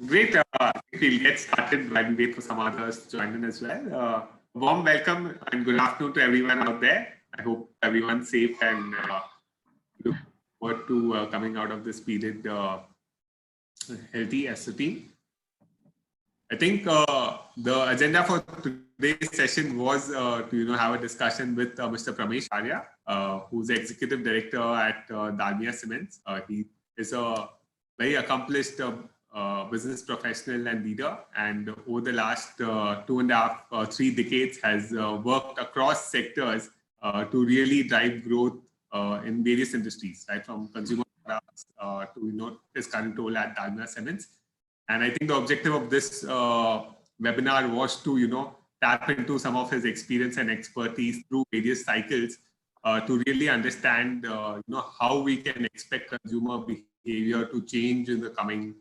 Great. We'll get started while we wait for some others to join in as well. Warm welcome and good afternoon to everyone out there. I hope everyone's safe and look forward to coming out of this period healthy as a team. I think the agenda for today's session was to have a discussion with Mr. Pramesh Arya, who's the executive director at Dalmia Cement. He is a very accomplished business professional and leader, and over the last 2.5, 3 decades has worked across sectors to really drive growth in various industries, right, from consumer products to his current role at Dalmia Cements. And I think the objective of this webinar was to tap into some of his experience and expertise through various cycles to really understand how we can expect consumer behavior to change in the coming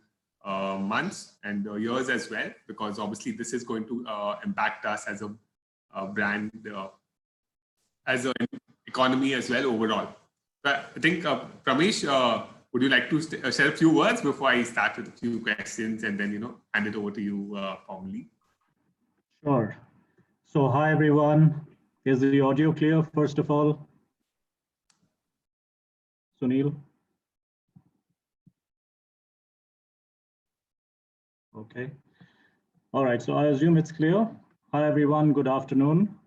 months and years as well, because obviously this is going to impact us as a brand, as an economy as well overall. But I think Pramesh, would you like to share a few words before I start with a few questions and then hand it over to you formally? Sure. So hi everyone. Is the audio clear first of all? Suneil? Okay. All right, so I assume it's clear. Hi everyone, good afternoon.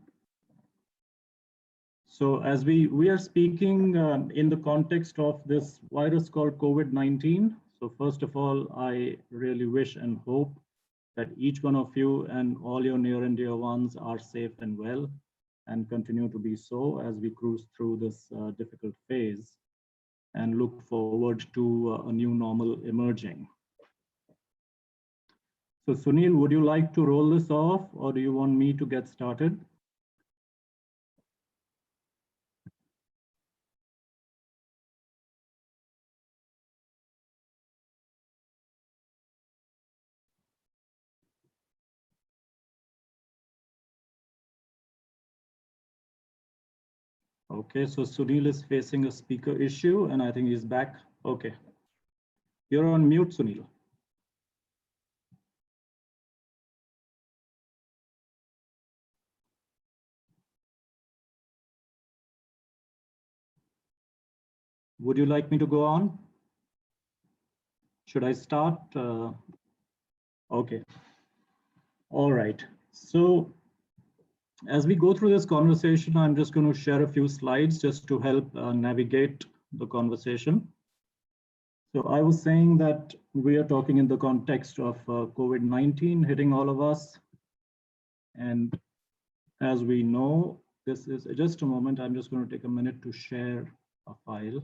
So as we are speaking in the context of this virus called COVID-19. So first of all, I really wish and hope that each one of you and all your near and dear ones are safe and well and continue to be so as we cruise through this difficult phase and look forward to a new normal emerging. So Suneil, would you like to roll this off or do you want me to get started? Okay, so Suneil is facing a speaker issue and I think he's back. Okay. You're on mute, Suneil. Would you like me to go on? Should I start? Okay. All right. So as we go through this conversation, I'm just going to share a few slides just to help navigate the conversation. So I was saying that we are talking in the context of COVID-19 hitting all of us. And as we know, this is just a moment. I'm just going to take a minute to share a file.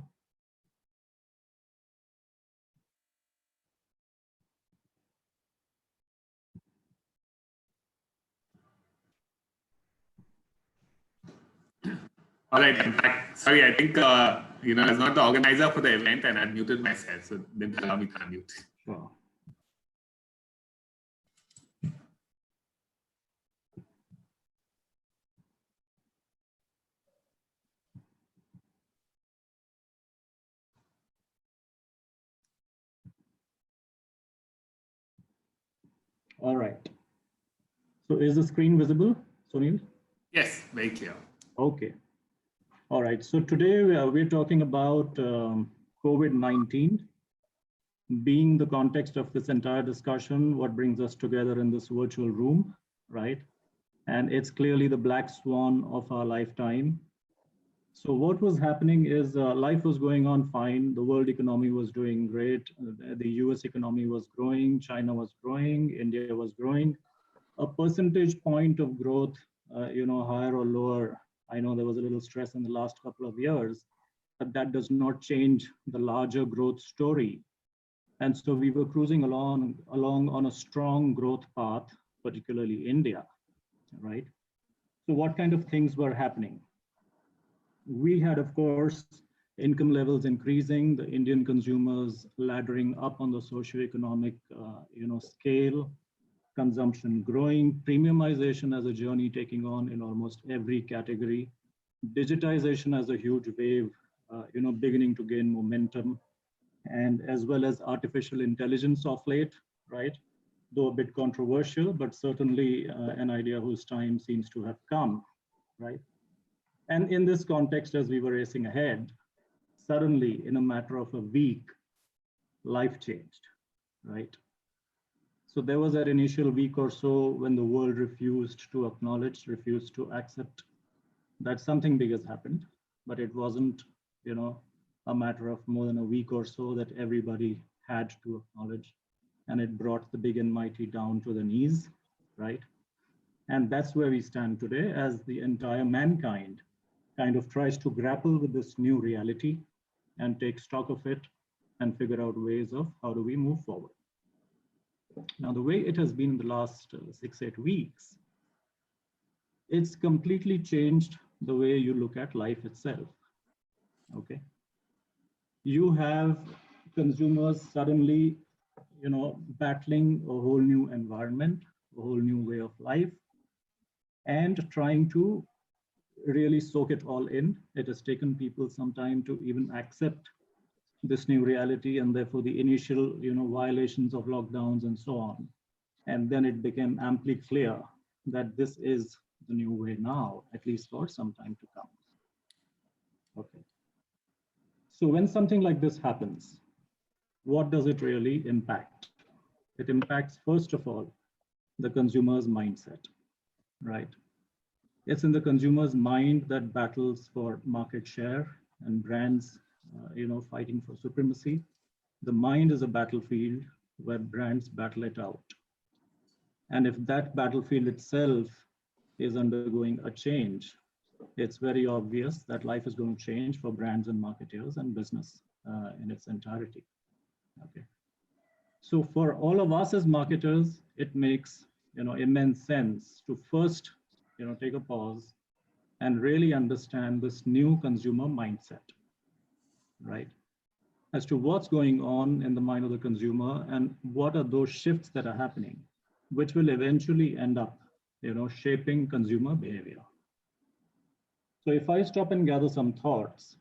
All right. In fact, sorry, I think I was not the organizer for the event and I muted myself, so didn't allow me to unmute. Sure. All right. So is the screen visible, Suneil? Yes, very clear. Okay. All right. So today we're talking about COVID-19 being the context of this entire discussion, what brings us together in this virtual room, right? And it's clearly the black swan of our lifetime. So what was happening is life was going on fine. The world economy was doing great. The US economy was growing. China was growing. India was growing. A percentage point of growth, higher or lower. I know there was a little stress in the last couple of years, but that does not change the larger growth story. And so we were cruising along on a strong growth path, particularly India, right? So what kind of things were happening? We had, of course, income levels increasing, the Indian consumers laddering up on the socioeconomic, scale, consumption growing, premiumization as a journey taking on in almost every category, digitization as a huge wave, beginning to gain momentum, and as well as artificial intelligence of late, right? Though a bit controversial, but certainly an idea whose time seems to have come, right? And in this context, as we were racing ahead, suddenly in a matter of a week, life changed, right? So there was that initial week or so when the world refused to acknowledge, refused to accept that something big has happened, but it wasn't, a matter of more than a week or so that everybody had to acknowledge, and it brought the big and mighty down to the knees, right? And that's where we stand today as the entire mankind kind of tries to grapple with this new reality and take stock of it and figure out ways of how do we move forward. Now, the way it has been in the last 6-8 weeks, it's completely changed the way you look at life itself, okay? You have consumers suddenly, battling a whole new environment, a whole new way of life, and trying to really soak it all in. It has taken people some time to even accept this new reality, and therefore the initial, violations of lockdowns and so on. And then it became amply clear that this is the new way now, at least for some time to come. Okay. So when something like this happens, what does it really impact? It impacts, first of all, the consumer's mindset, right? It's in the consumer's mind that battles for market share and brands, fighting for supremacy. The mind is a battlefield where brands battle it out. And if that battlefield itself is undergoing a change, it's very obvious that life is going to change for brands and marketers and business in its entirety. Okay. So for all of us as marketers, it makes immense sense to first take a pause and really understand this new consumer mindset, right? As to what's going on in the mind of the consumer and what are those shifts that are happening, which will eventually end up, shaping consumer behavior. So if I stop and gather some thoughts,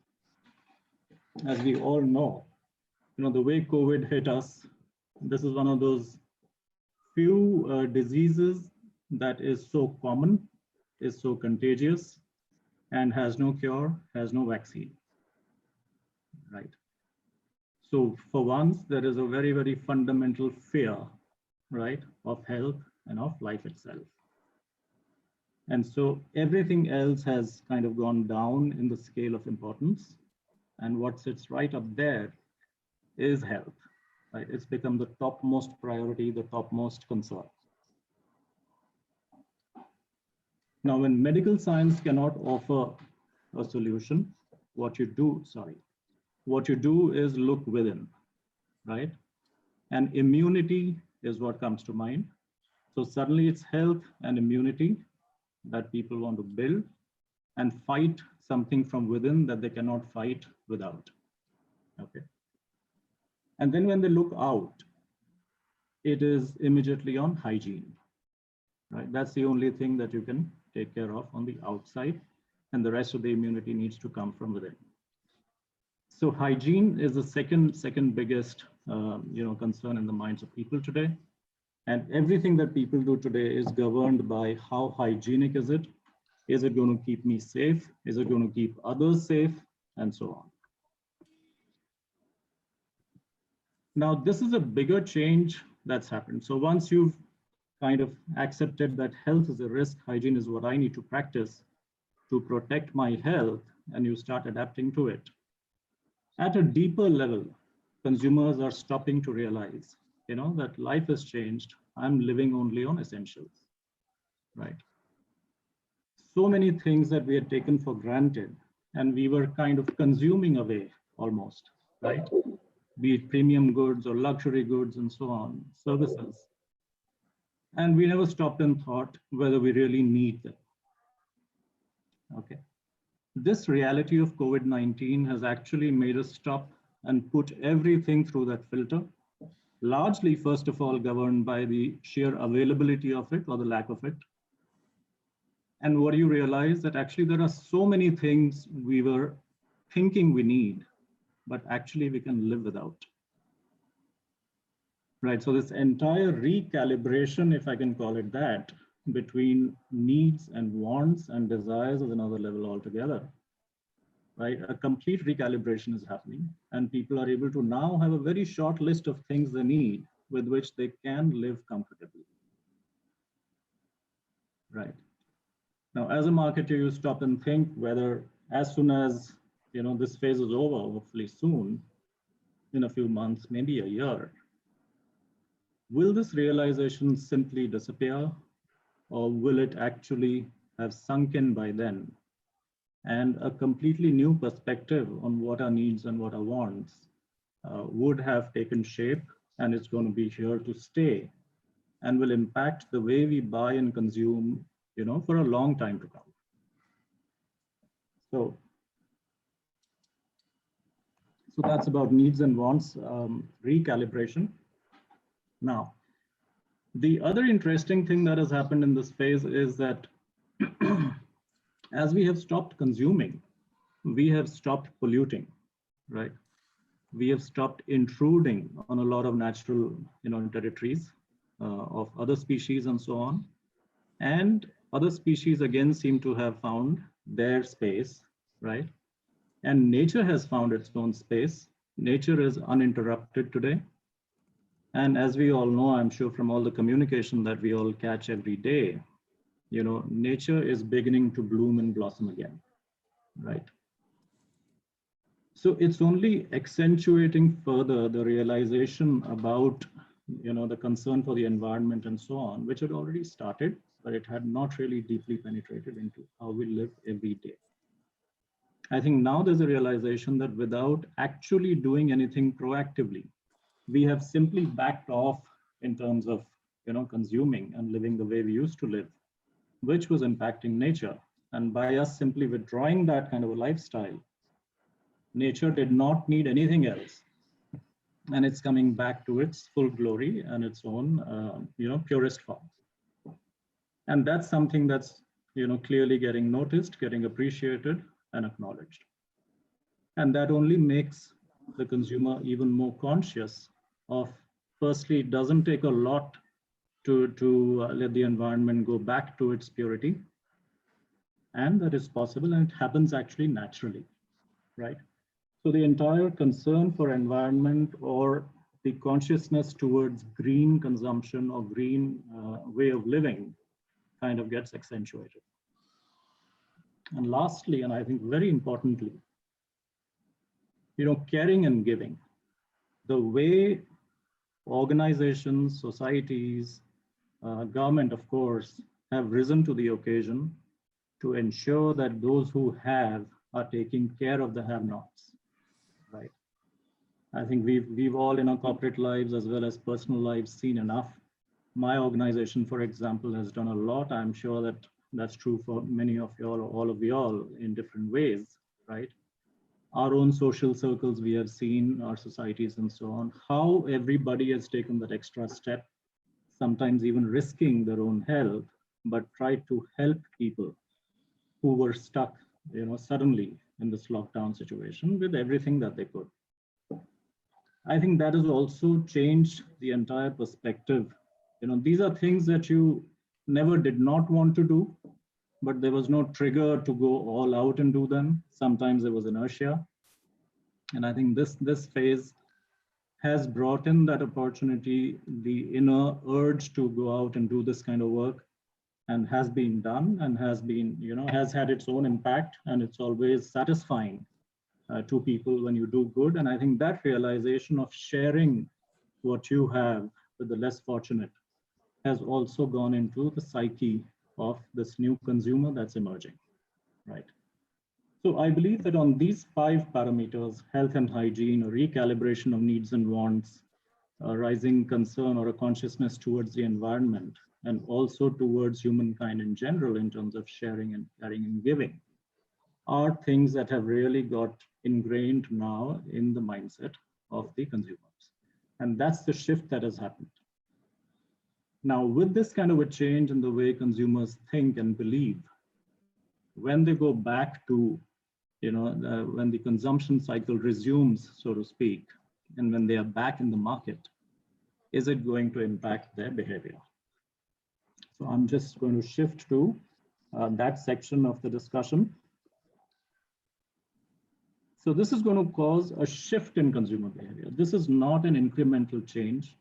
as we all know, the way COVID hit us, this is one of those few diseases that is so common, is so contagious, and has no cure, has no vaccine, right? So for once, there is a very, very fundamental fear, right, of health and of life itself. And so everything else has kind of gone down in the scale of importance. And what sits right up there is health, right? It's become the topmost priority, the topmost concern. Now, when medical science cannot offer a solution, what you do is look within, right? And immunity is what comes to mind. So suddenly it's health and immunity that people want to build and fight something from within that they cannot fight without, okay? And then when they look out, it is immediately on hygiene, right? That's the only thing that you can take care of on the outside, and the rest of the immunity needs to come from within. So hygiene is the second biggest concern in the minds of people today. And everything that people do today is governed by how hygienic is it? Is it going to keep me safe? Is it going to keep others safe? And so on. Now, this is a bigger change that's happened. So once you've kind of accepted that health is a risk, hygiene is what I need to practice to protect my health, and you start adapting to it. At a deeper level, consumers are stopping to realize, that life has changed. I'm living only on essentials, right? So many things that we had taken for granted and we were kind of consuming away almost, right? Be it premium goods or luxury goods and so on, services. And we never stopped and thought whether we really need them, okay? This reality of COVID-19 has actually made us stop and put everything through that filter, largely, first of all, governed by the sheer availability of it or the lack of it. And what you realize that actually there are so many things we were thinking we need, but actually we can live without. right? So this entire recalibration, if I can call it that, between needs and wants and desires is another level altogether, right? A complete recalibration is happening, and people are able to now have a very short list of things they need with which they can live comfortably, right? Now, as a marketer, you stop and think whether as soon as, this phase is over, hopefully soon, in a few months, maybe a year, will this realization simply disappear, or will it actually have sunk in by then? And a completely new perspective on what our needs and what our wants would have taken shape, and it's going to be here to stay and will impact the way we buy and consume, for a long time to come. So that's about needs and wants recalibration. Now, the other interesting thing that has happened in this phase is that as we have stopped consuming, we have stopped polluting, right? We have stopped intruding on a lot of natural, territories of other species and so on. And other species again seem to have found their space, right? And nature has found its own space. Nature is uninterrupted today. And as we all know, I'm sure from all the communication that we all catch every day, nature is beginning to bloom and blossom again, right? So it's only accentuating further the realization about, the concern for the environment and so on, which had already started, but it had not really deeply penetrated into how we live every day. I think now there's a realization that without actually doing anything proactively, we have simply backed off in terms of, consuming and living the way we used to live, which was impacting nature. And by us simply withdrawing that kind of a lifestyle, nature did not need anything else. And it's coming back to its full glory and its own, purest form. And that's something that's, clearly getting noticed, getting appreciated and acknowledged. And that only makes the consumer even more conscious of, firstly, it doesn't take a lot to let the environment go back to its purity. And that is possible, and it happens actually naturally, right? So the entire concern for environment, or the consciousness towards green consumption or green way of living, kind of gets accentuated. And lastly, and I think very importantly, caring and giving. The way organizations, societies, government, of course, have risen to the occasion to ensure that those who have are taking care of the have-nots, right? I think we've all in our corporate lives as well as personal lives seen enough. My organization, for example, has done a lot. I'm sure that that's true for many of you all, all of you all in different ways, right? Our own social circles, we have seen our societies and so on, how everybody has taken that extra step, sometimes even risking their own health, but tried to help people who were stuck, suddenly in this lockdown situation with everything that they could. I think that has also changed the entire perspective. These are things that you never did not want to do, but there was no trigger to go all out and do them. Sometimes there was inertia. And I think this phase has brought in that opportunity, the inner urge to go out and do this kind of work, and has been done and has been, has had its own impact, and it's always satisfying to people when you do good. And I think that realization of sharing what you have with the less fortunate has also gone into the psyche of this new consumer that's emerging, right? So I believe that on these 5 parameters, health and hygiene, a recalibration of needs and wants, a rising concern or a consciousness towards the environment, and also towards humankind in general in terms of sharing and caring and giving, are things that have really got ingrained now in the mindset of the consumers. And that's the shift that has happened. Now, with this kind of a change in the way consumers think and believe, when they go back to, when the consumption cycle resumes, so to speak, and when they are back in the market, is it going to impact their behavior? So I'm just going to shift to that section of the discussion. So this is going to cause a shift in consumer behavior. This is not an incremental change.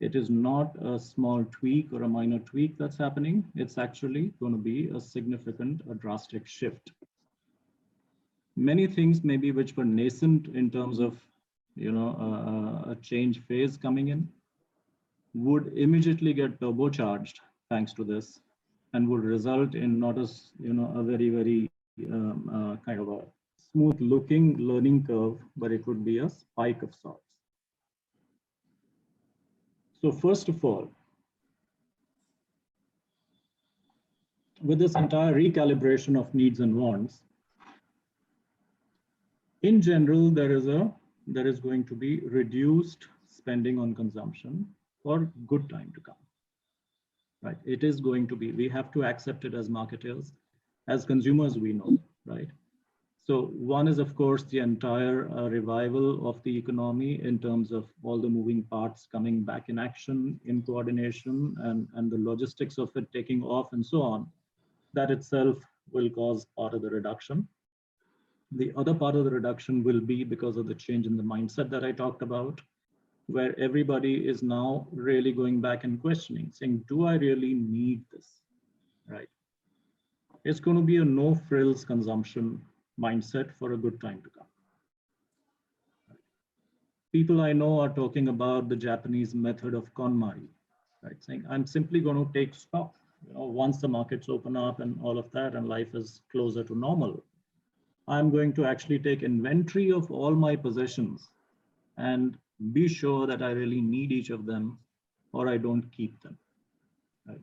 It is not a small tweak or a minor tweak that's happening. It's actually going to be a significant, a drastic shift. Many things maybe which were nascent in terms of, a change phase coming in would immediately get turbocharged thanks to this, and would result in not as, a very, very kind of a smooth looking learning curve, but it would be a spike of sorts. So first of all, with this entire recalibration of needs and wants, in general, there is going to be reduced spending on consumption for good time to come. Right? It is going to be, we have to accept it as marketers, as consumers, we know, right? So one is, of course, the entire revival of the economy in terms of all the moving parts coming back in action, in coordination, and the logistics of it taking off and so on. That itself will cause part of the reduction. The other part of the reduction will be because of the change in the mindset that I talked about, where everybody is now really going back and questioning, saying, do I really need this, right? It's going to be a no frills consumption mindset for a good time to come. People I know are talking about the Japanese method of KonMari, right? Saying, I'm simply going to take stock. Once the markets open up and all of that and life is closer to normal, I'm going to actually take inventory of all my possessions and be sure that I really need each of them or I don't keep them, right?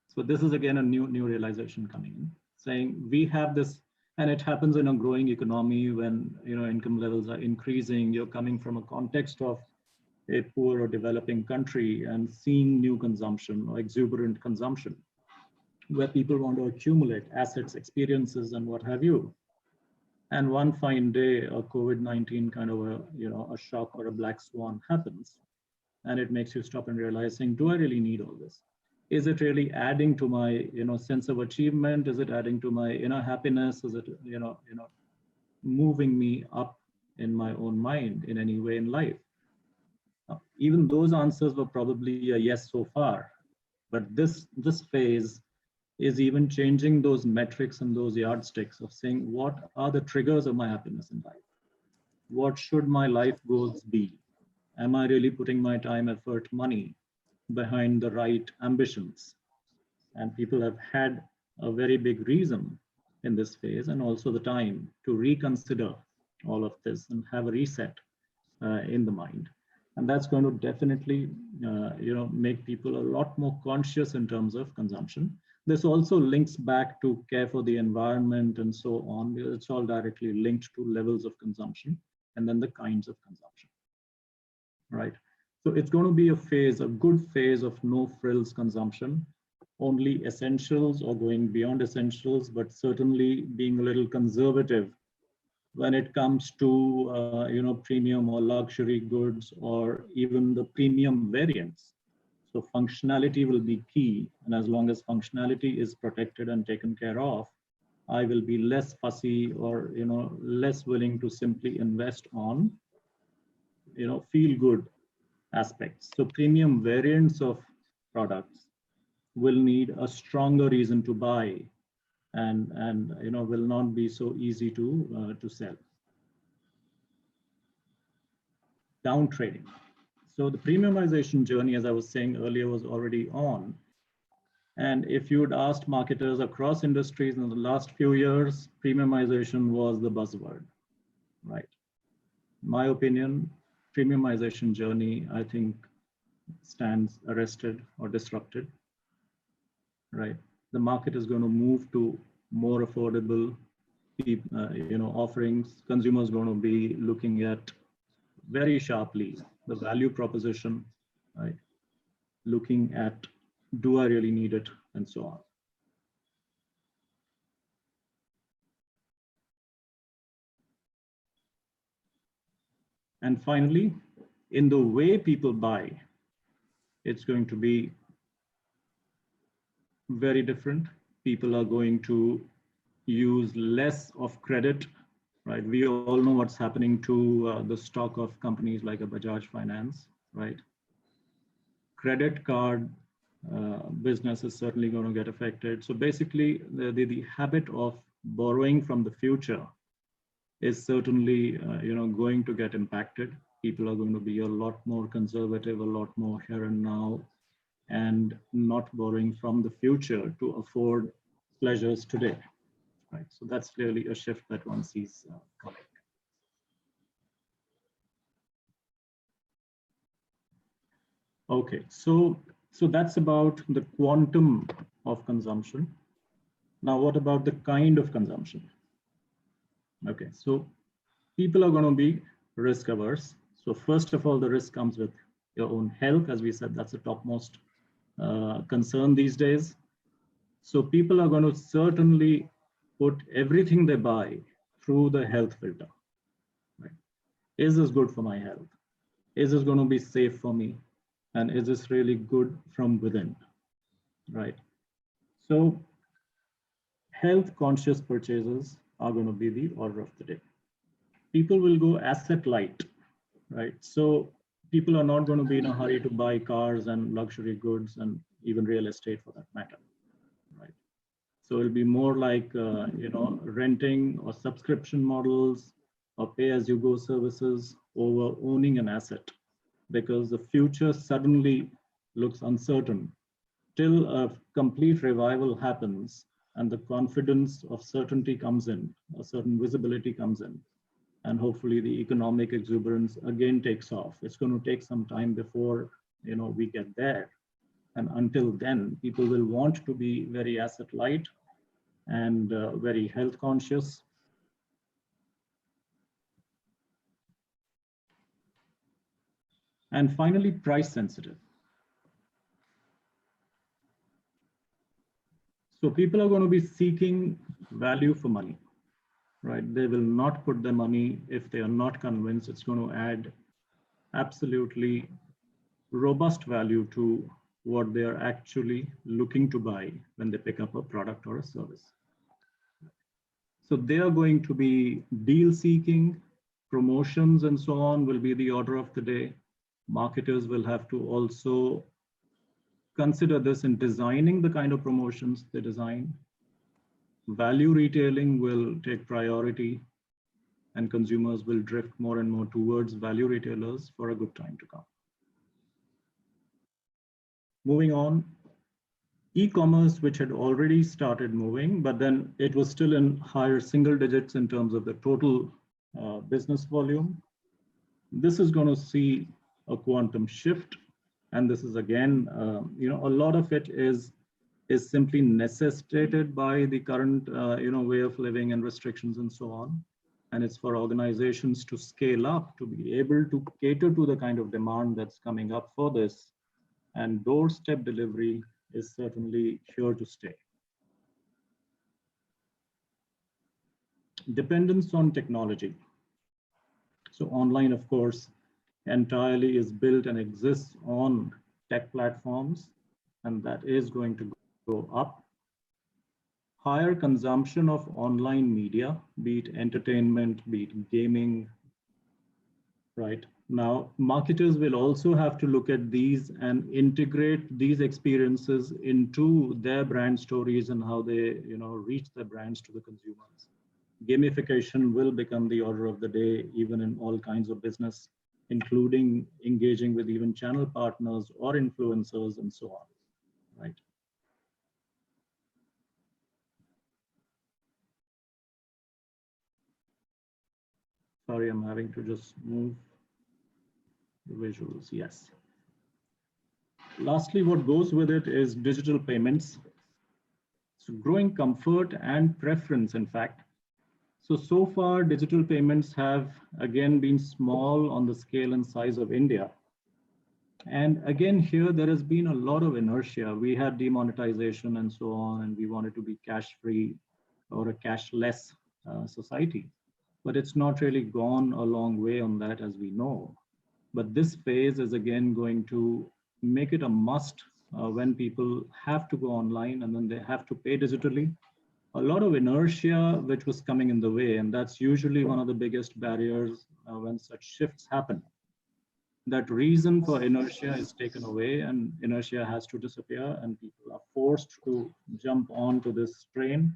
So this is again a new realization coming in, saying we have this, and it happens in a growing economy when income levels are increasing. You're coming from a context of a poor or developing country and seeing new consumption or exuberant consumption, where people want to accumulate assets, experiences, and what have you. And one fine day, a COVID-19 kind of a shock or a black swan happens, and it makes you stop and realizing, do I really need all this? Is it really adding to my sense of achievement? Is it adding to my inner happiness? Is it moving me up in my own mind in any way in life? Even those answers were probably a yes so far, but this phase is even changing those metrics and those yardsticks of saying, what are the triggers of my happiness in life? What should my life goals be? Am I really putting my time, effort, money behind the right ambitions? And people have had a very big reason in this phase, and also the time to reconsider all of this and have a reset in the mind. And that's going to definitely make people a lot more conscious in terms of consumption. This also links back to care for the environment and so on. It's all directly linked to levels of consumption and then the kinds of consumption, right? So it's going to be a good phase of no frills consumption, only essentials or going beyond essentials, but certainly being a little conservative when it comes to premium or luxury goods or even the premium variants. So functionality will be key, and as long as functionality is protected and taken care of, I will be less fussy or less willing to simply invest on feel good aspects. So premium variants of products will need a stronger reason to buy, and will not be so easy to sell. Down trading. So the premiumization journey, as I was saying earlier, was already on. And if you'd asked marketers across industries in the last few years, premiumization was the buzzword, right? In my opinion, premiumization journey, I think, stands arrested or disrupted, right? The market is going to move to more affordable offerings. Consumers are going to be looking at very sharply the value proposition, right? Looking at, do I really need it, and so on. And finally, in the way people buy, it's going to be very different. People are going to use less of credit, right? We all know what's happening to the stock of companies like a Bajaj Finance, right? Credit card business is certainly going to get affected. So basically, the habit of borrowing from the future is certainly going to get impacted. People are going to be a lot more conservative, a lot more here and now, and not borrowing from the future to afford pleasures today, right? So that's clearly a shift that one sees coming. Okay, so that's about the quantum of consumption. Now, what about the kind of consumption? Okay, so people are going to be risk averse. So first of all, the risk comes with your own health. As we said, that's the topmost concern these days. So people are going to certainly put everything they buy through the health filter. Right? Is this good for my health? Is this going to be safe for me? And is this really good from within? Right? So health conscious purchases are going to be the order of the day. People will go asset light, right? So people are not going to be in a hurry to buy cars and luxury goods and even real estate for that matter, right? So it'll be more like, renting or subscription models or pay-as-you-go services over owning an asset, because the future suddenly looks uncertain till a complete revival happens and the confidence of certainty comes in, a certain visibility comes in, and hopefully the economic exuberance again takes off. It's going to take some time before we get there. And until then, people will want to be very asset light and very health conscious. And finally, price sensitive. So people are going to be seeking value for money, right? They will not put their money if they are not convinced it's going to add absolutely robust value to what they are actually looking to buy when they pick up a product or a service. So they are going to be deal seeking, promotions and so on will be the order of the day. Marketers will have to also consider this in designing the kind of promotions they design. Value retailing will take priority and consumers will drift more and more towards value retailers for a good time to come. Moving on, e-commerce, which had already started moving, but then it was still in higher single digits in terms of the total business volume. This is going to see a quantum shift. And this is again, a lot of it is simply necessitated by the current, way of living and restrictions and so on. And it's for organizations to scale up, to be able to cater to the kind of demand that's coming up for this. And doorstep delivery is certainly here to stay. Dependence on technology. So online, of course, entirely is built and exists on tech platforms, and that is going to go up. Higher consumption of online media, be it entertainment, be it gaming, right? Now, marketers will also have to look at these and integrate these experiences into their brand stories and how they, reach their brands to the consumers. Gamification will become the order of the day, even in all kinds of business, including engaging with even channel partners or influencers and so on, right? Sorry, I'm having to just move the visuals, yes. Lastly, what goes with it is digital payments. So growing comfort and preference, in fact. So far, digital payments have again been small on the scale and size of India. And again, here, there has been a lot of inertia. We had demonetization and so on, and we wanted to be cash-free or a cashless society. But it's not really gone a long way on that, as we know. But this phase is again going to make it a must when people have to go online and then they have to pay digitally. A lot of inertia which was coming in the way, and that's usually one of the biggest barriers when such shifts happen. That reason for inertia is taken away and inertia has to disappear, and people are forced to jump onto this train.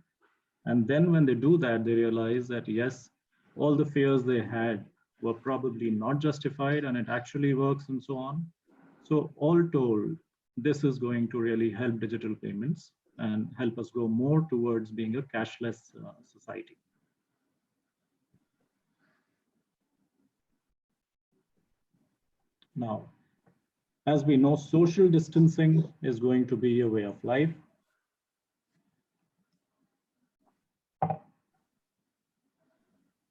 And then when they do that, they realize that yes, all the fears they had were probably not justified and it actually works and so on. So all told, this is going to really help digital payments and help us go more towards being a cashless society. Now, as we know, social distancing is going to be a way of life.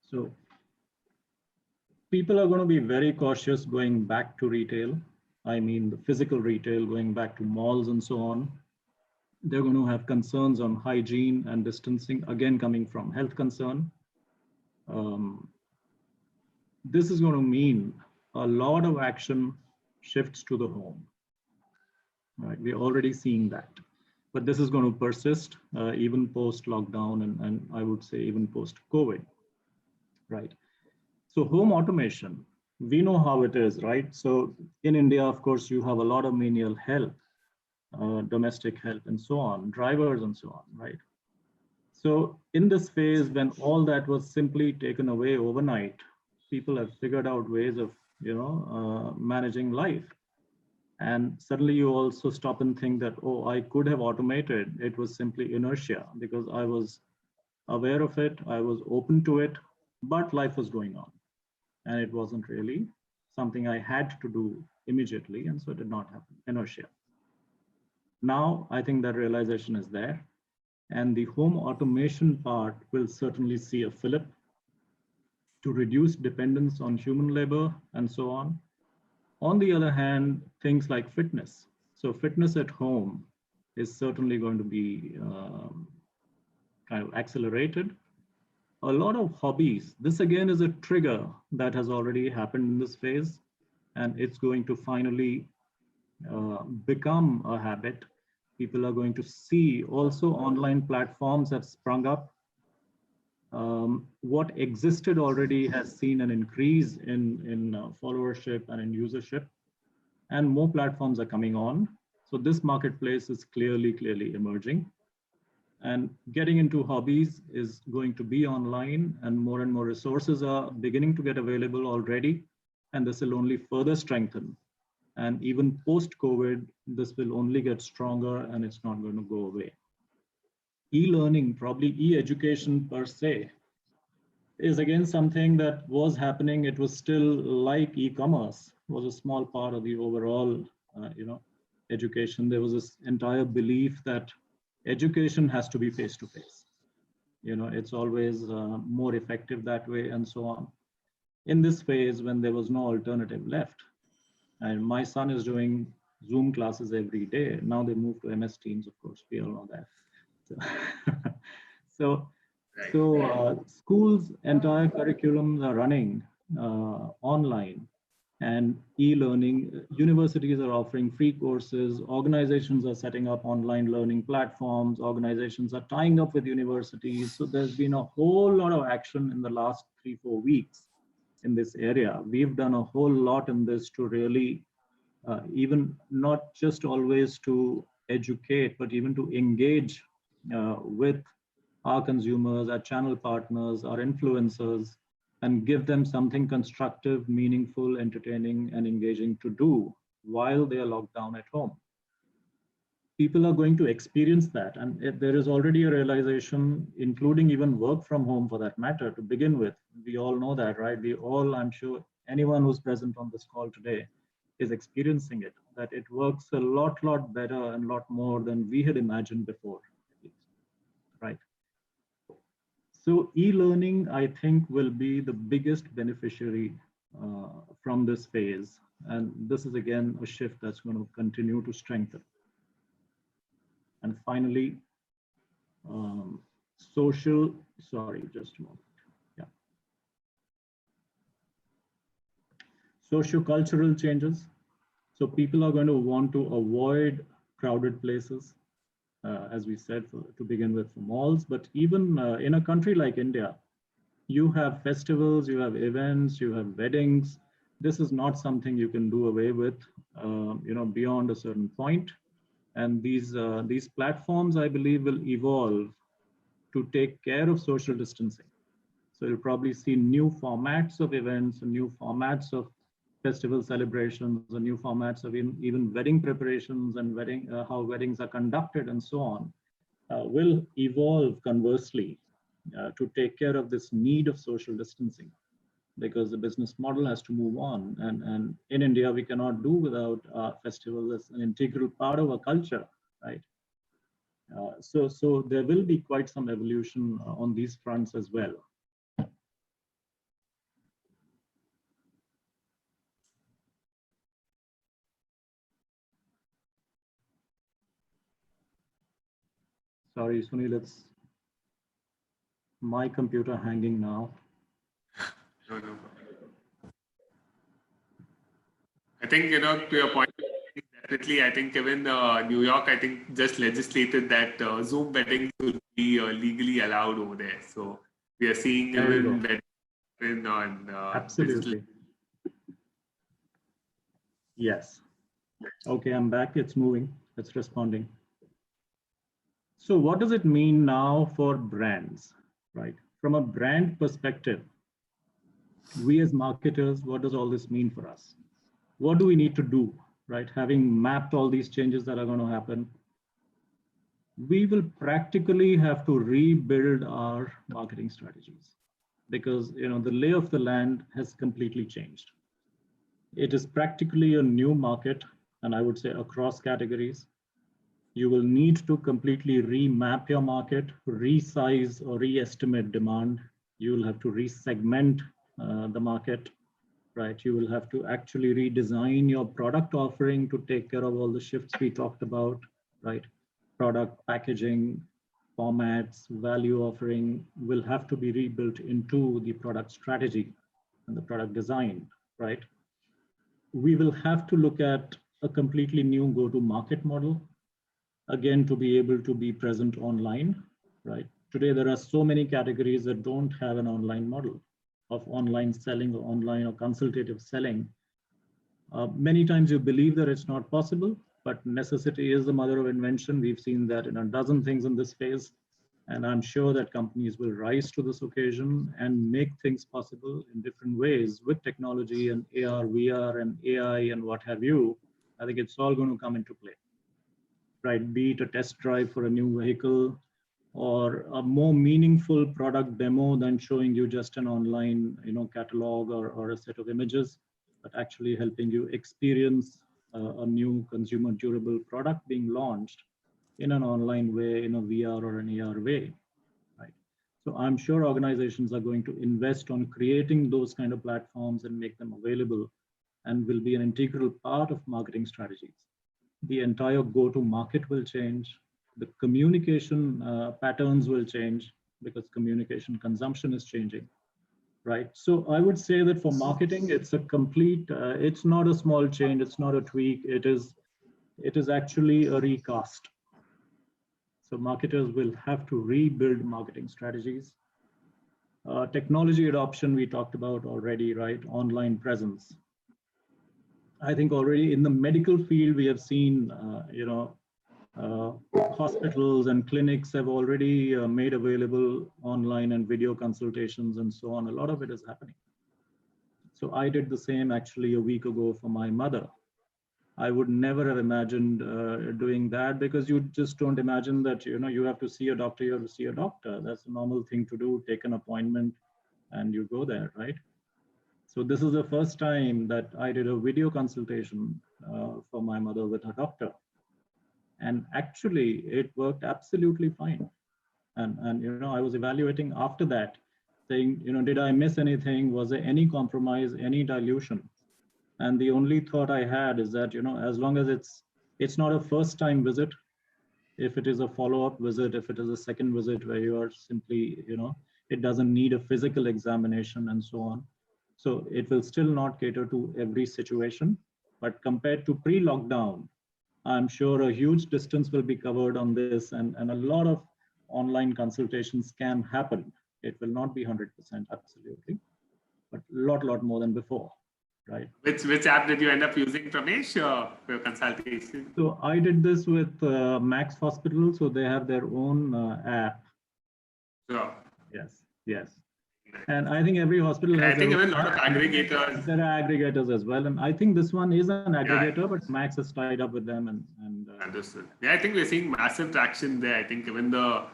So people are going to be very cautious going back to retail. I mean, the physical retail, going back to malls and so on. They're going to have concerns on hygiene and distancing, again, coming from health concern. This is going to mean a lot of action shifts to the home. Right? We're already seeing that. But this is going to persist even post-lockdown and I would say even post-COVID, right? So home automation, we know how it is, right? So in India, of course, you have a lot of menial help, domestic help and so on, drivers and so on, right? So in this phase, when all that was simply taken away overnight, people have figured out ways of, managing life. And suddenly you also stop and think that, oh, I could have automated. It was simply inertia because I was aware of it. I was open to it, but life was going on. And it wasn't really something I had to do immediately. And so it did not happen, inertia. Now, I think that realization is there. And the home automation part will certainly see a fillip to reduce dependence on human labor and so on. On the other hand, things like fitness. So fitness at home is certainly going to be kind of accelerated. A lot of hobbies. This again is a trigger that has already happened in this phase, and it's going to finally become a habit. People are going to see also online platforms have sprung up. What existed already has seen an increase in followership and in usership, and more platforms are coming on. So this marketplace is clearly emerging. And getting into hobbies is going to be online, and more resources are beginning to get available already. And this will only further strengthen. And even post-COVID, this will only get stronger and it's not going to go away. E-learning, probably e-education per se, is again something that was happening. It was still like e-commerce, was a small part of the overall, education. There was this entire belief that education has to be face-to-face. It's always more effective that way and so on. In this phase, when there was no alternative left, and my son is doing Zoom classes every day. Now they moved to MS Teams, of course, we all know that. So schools' entire curriculums are running online and e-learning. Universities are offering free courses. Organizations are setting up online learning platforms. Organizations are tying up with universities. So there's been a whole lot of action in the last 3-4 weeks in this area. We've done a whole lot in this to really even not just always to educate, but even to engage with our consumers, our channel partners, our influencers, and give them something constructive, meaningful, entertaining, and engaging to do while they are locked down at home. People are going to experience that. And there is already a realization, including even work from home for that matter, to begin with. We all know that, right? We all, I'm sure, anyone who's present on this call today is experiencing it, that it works a lot better and a lot more than we had imagined before, right? So e-learning, I think, will be the biggest beneficiary from this phase. And this is, again, a shift that's going to continue to strengthen. And finally, just a moment. Yeah. Socio-cultural changes. So people are going to want to avoid crowded places, as we said, to begin with, for malls. But even in a country like India, you have festivals, you have events, you have weddings. This is not something you can do away with, beyond a certain point. And these platforms, I believe, will evolve to take care of social distancing. So you'll probably see new formats of events, and new formats of festival celebrations, and new formats of even wedding preparations, and how weddings are conducted, and so on, will evolve conversely to take care of this need of social distancing, because the business model has to move on. And in India, we cannot do without festivals as an integral part of our culture, right? So there will be quite some evolution on these fronts as well. Sorry, Sunil, it's my computer hanging now. No, no. I think, to your point, definitely, I think even New York, I think just legislated that Zoom weddings will be legally allowed over there. So we are seeing even weddings on Absolutely. digital. Yes. Okay, I'm back. It's moving. It's responding. So what does it mean now for brands, right? From a brand perspective, we as marketers, what does all this mean for us? What do we need to do, right? Having mapped all these changes that are going to happen, we will practically have to rebuild our marketing strategies, because the lay of the land has completely changed. It is practically a new market, and I would say across categories. You will need to completely remap your market, resize or re-estimate demand. You will have to resegment the market, right? You will have to actually redesign your product offering to take care of all the shifts we talked about, right? Product packaging, formats, value offering will have to be rebuilt into the product strategy and the product design, right? We will have to look at a completely new go-to-market model, again, to be able to be present online, right? Today, there are so many categories that don't have an online model of online selling or online or consultative selling. Many times you believe that it's not possible, but necessity is the mother of invention. We've seen that in a dozen things in this phase. And I'm sure that companies will rise to this occasion and make things possible in different ways with technology and AR, VR, and AI, and what have you. I think it's all going to come into play, right? Be it a test drive for a new vehicle, or a more meaningful product demo than showing you just an online, catalog or a set of images, but actually helping you experience a new consumer durable product being launched in an online way, in a VR or an AR way, right? So I'm sure organizations are going to invest on creating those kind of platforms and make them available, and will be an integral part of marketing strategies. The entire go-to-market will change. The communication patterns will change, because communication consumption is changing, right? So I would say that for marketing, it's a complete, it's not a small change, it's not a tweak, it is actually a recast. So marketers will have to rebuild marketing strategies. Technology adoption, we talked about already, right? Online presence. I think already in the medical field, we have seen, hospitals and clinics have already made available online and video consultations and so on. A lot of it is happening. So I did the same actually a week ago for my mother. I would never have imagined doing that, because you just don't imagine that, you have to see a doctor, you have to see a doctor. That's a normal thing to do, take an appointment and you go there, right? So this is the first time that I did a video consultation for my mother with her doctor. And actually it worked absolutely fine. And I was evaluating after that, saying, did I miss anything? Was there any compromise, any dilution? And the only thought I had is that, as long as it's not a first time visit, if it is a follow-up visit, if it is a second visit where you are simply, it doesn't need a physical examination and so on. So it will still not cater to every situation. But compared to pre-lockdown, I'm sure a huge distance will be covered on this, and a lot of online consultations can happen. It will not be 100% absolutely, but a lot more than before, right? Which app did you end up using, Pramesh, for your consultation? So I did this with Max Hospital, so they have their own app. Sure. Yes. And I think every hospital has. I think even a lot of aggregators. There are aggregators as well, and I think this one is an aggregator, but Max has tied up with them, and understood. Yeah, I think we're seeing massive traction there. I think even the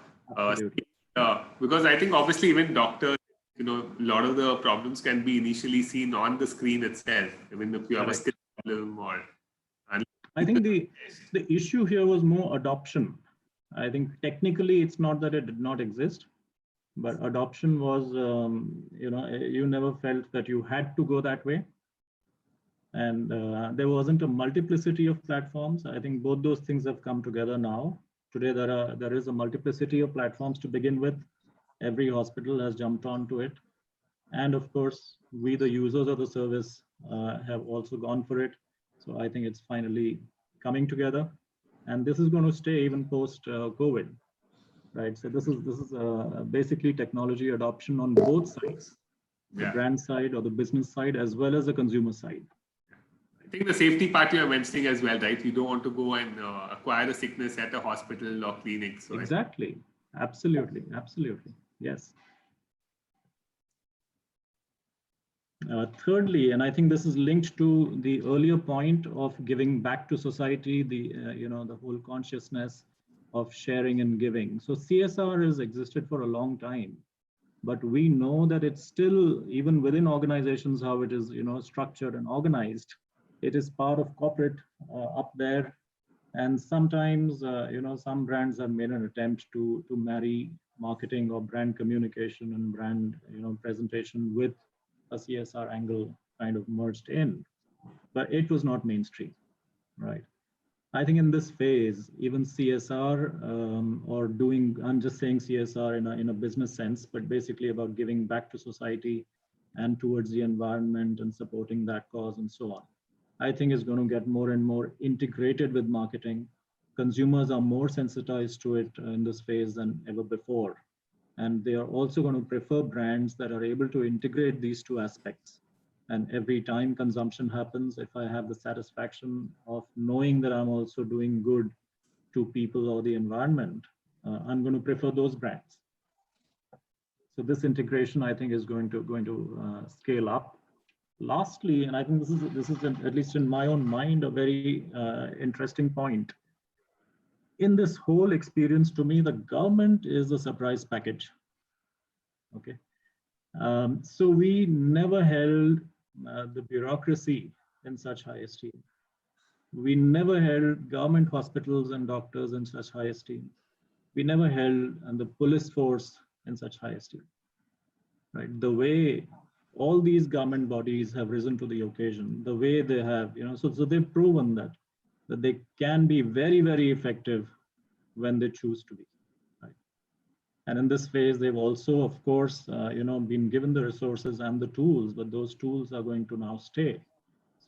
because I think obviously even doctors, a lot of the problems can be initially seen on the screen itself. Even if you have a skin problem or. I think the issue here was more adoption. I think technically it's not that it did not exist, but adoption was, you never felt that you had to go that way. And there wasn't a multiplicity of platforms. I think both those things have come together now. Today, there is a multiplicity of platforms to begin with. Every hospital has jumped onto it. And of course, we, the users of the service, have also gone for it. So I think it's finally coming together. And this is going to stay even post COVID, right? So this is basically technology adoption on both sides, the brand side or the business side, as well as the consumer side. I think the safety part you are mentioning as well, right? You don't want to go and acquire a sickness at a hospital or clinic. So exactly. Absolutely. Yes. Thirdly, and I think this is linked to the earlier point of giving back to society, the whole consciousness of sharing and giving. So CSR has existed for a long time, but we know that it's still, even within organizations, how it is structured and organized. It is part of corporate up there, and sometimes some brands have made an attempt to marry marketing or brand communication and brand presentation with a CSR angle kind of merged in, but it was not mainstream, right? I think in this phase, even CSR or doing, I'm just saying CSR in a business sense, but basically about giving back to society and towards the environment and supporting that cause and so on, I think is going to get more and more integrated with marketing. Consumers are more sensitized to it in this phase than ever before. And they are also going to prefer brands that are able to integrate these two aspects. And every time consumption happens, if I have the satisfaction of knowing that I'm also doing good to people or the environment, I'm going to prefer those brands. So this integration, I think, is going to scale up. Lastly, and I think this is at least in my own mind, a very interesting point. In this whole experience, to me, the government is a surprise package. Okay, so we never held the bureaucracy in such high esteem. We never held government hospitals and doctors in such high esteem. We never held the police force in such high esteem. Right, the way all these government bodies have risen to the occasion, the way they have, so they've proven that they can be very effective when they choose to be. Right? And in this phase, they've also, of course, been given the resources and the tools, but those tools are going to now stay.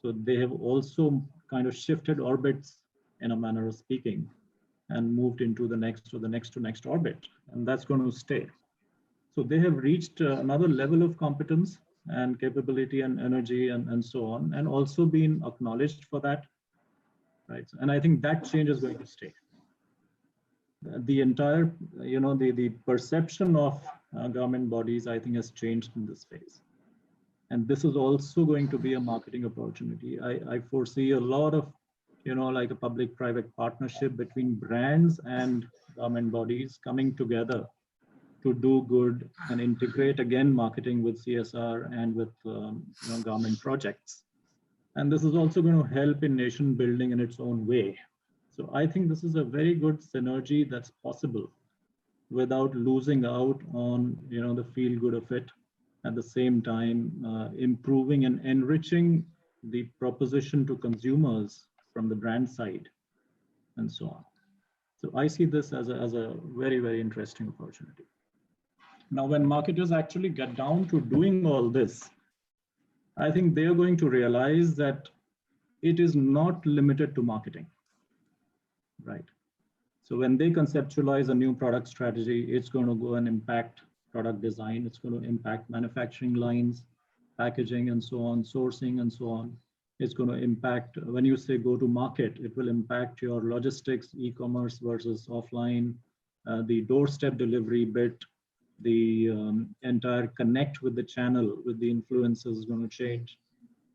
So they have also kind of shifted orbits in a manner of speaking and moved into the next or the next to next orbit, and that's going to stay. So they have reached another level of competence and capability and energy and so on, and also been acknowledged for that, right? And I think that change is going to stay. The entire, the perception of government bodies, I think, has changed in this phase. And this is also going to be a marketing opportunity. I foresee a lot of, like a public-private partnership between brands and government bodies coming together to do good and integrate, again, marketing with CSR and with government projects. And this is also going to help in nation building in its own way. So I think this is a very good synergy that's possible without losing out on the feel good of it. At the same time, improving and enriching the proposition to consumers from the brand side and so on. So I see this as a very interesting opportunity. Now, when marketers actually get down to doing all this, I think they are going to realize that it is not limited to marketing, right? So when they conceptualize a new product strategy, it's going to go and impact product design. It's going to impact manufacturing lines, packaging and so on, sourcing and so on. It's going to impact, when you say go to market, it will impact your logistics, e-commerce versus offline, the doorstep delivery bit, the entire connect with the channel, with the influencers is going to change.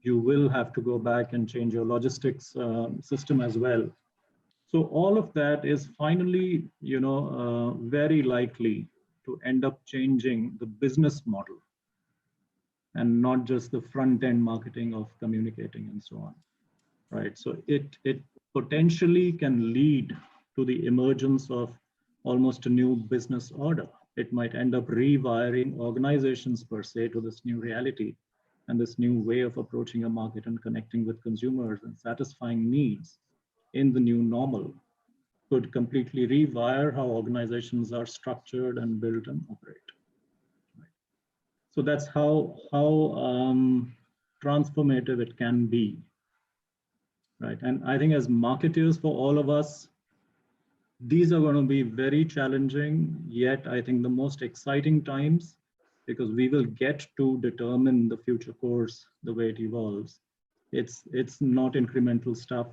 You will have to go back and change your logistics system as well. So all of that is finally, very likely to end up changing the business model and not just the front end marketing of communicating and so on, right? So it potentially can lead to the emergence of almost a new business order. It might end up rewiring organizations per se to this new reality and this new way of approaching a market and connecting with consumers and satisfying needs in the new normal. Could completely rewire how organizations are structured and built and operate. So that's how transformative it can be, right? And I think as marketers, for all of us, these are going to be very challenging, yet I think the most exciting times, because we will get to determine the future course, the way it evolves. It's not incremental stuff.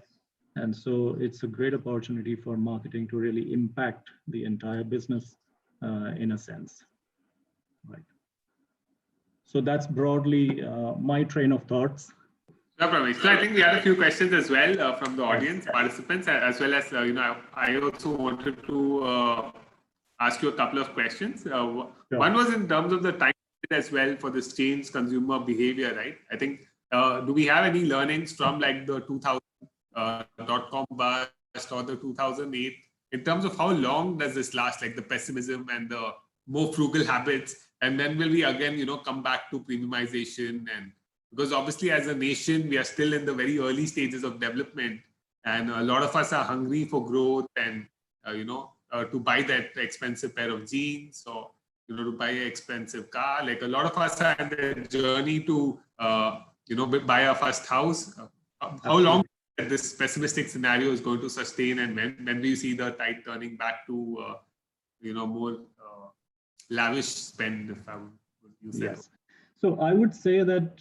And so it's a great opportunity for marketing to really impact the entire business in a sense, right? So that's broadly my train of thoughts. No, Pramesh. So I think we had a few questions as well from the audience participants, as well as, I also wanted to ask you a couple of questions. Sure. One was in terms of the time as well for this changed consumer behavior, right? I think, do we have any learnings from like the 2000 .com bust or the 2008 in terms of how long does this last, like the pessimism and the more frugal habits, and then will we again come back to premiumization? And because obviously as a nation we are still in the very early stages of development, and a lot of us are hungry for growth and to buy that expensive pair of jeans, or to buy an expensive car. Like a lot of us are on the journey to buy our first house. How long this pessimistic scenario is going to sustain, and when do you see the tide turning back to more lavish spend, if I would use that? Yes. So I would say that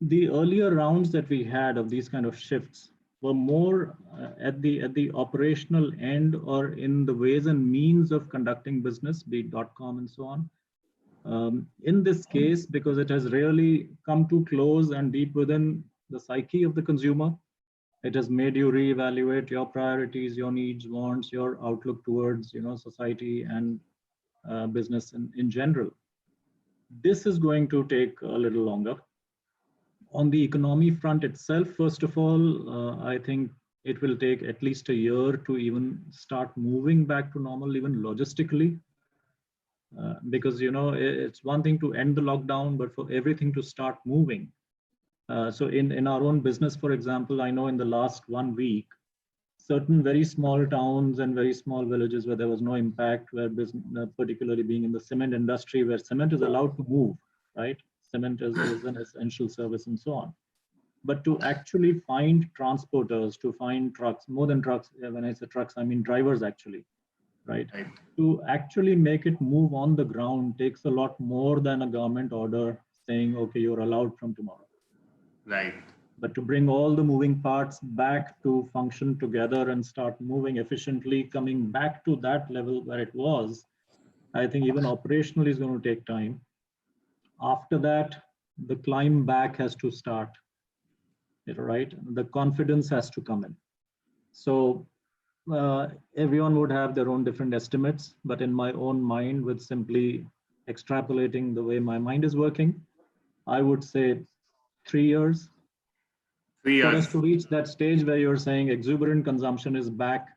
the earlier rounds that we had of these kind of shifts were more at the operational end, or in the ways and means of conducting business, be it .com and so on. In this case, because it has really come too close and deep within the psyche of the consumer, it has made you reevaluate your priorities, your needs, wants, your outlook towards society and business in general. This is going to take a little longer. On the economy front itself, first of all, I think it will take at least a year to even start moving back to normal, even logistically. Because it's one thing to end the lockdown, but for everything to start moving. So in our own business, for example, I know in the last 1 week, certain very small towns and very small villages where there was no impact, where business, particularly being in the cement industry, where cement is allowed to move, right? Cement is an essential service and so on. But to actually find transporters, to find trucks, more than trucks, when I say trucks, I mean drivers actually, right? To actually make it move on the ground takes a lot more than a government order saying, okay, you're allowed from tomorrow. Right. But to bring all the moving parts back to function together and start moving efficiently, coming back to that level where it was, I think even operationally is going to take time. After that, the climb back has to start, right? The confidence has to come in. So everyone would have their own different estimates, but in my own mind, with simply extrapolating the way my mind is working, I would say 3 years. 3 years. For us to reach that stage where you're saying exuberant consumption is back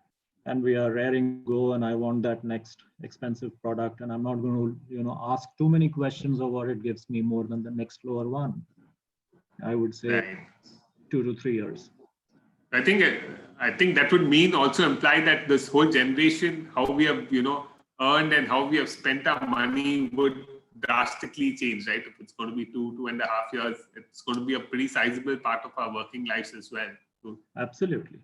and we are raring to go, and I want that next expensive product, and I'm not going to ask too many questions of what it gives me more than the next lower one. I would say right. 2 to 3 years. I think that would mean also imply that this whole generation, how we have earned and how we have spent our money, would drastically change, right? If it's going to be 2.5 years, it's going to be a pretty sizable part of our working lives as well. So, absolutely.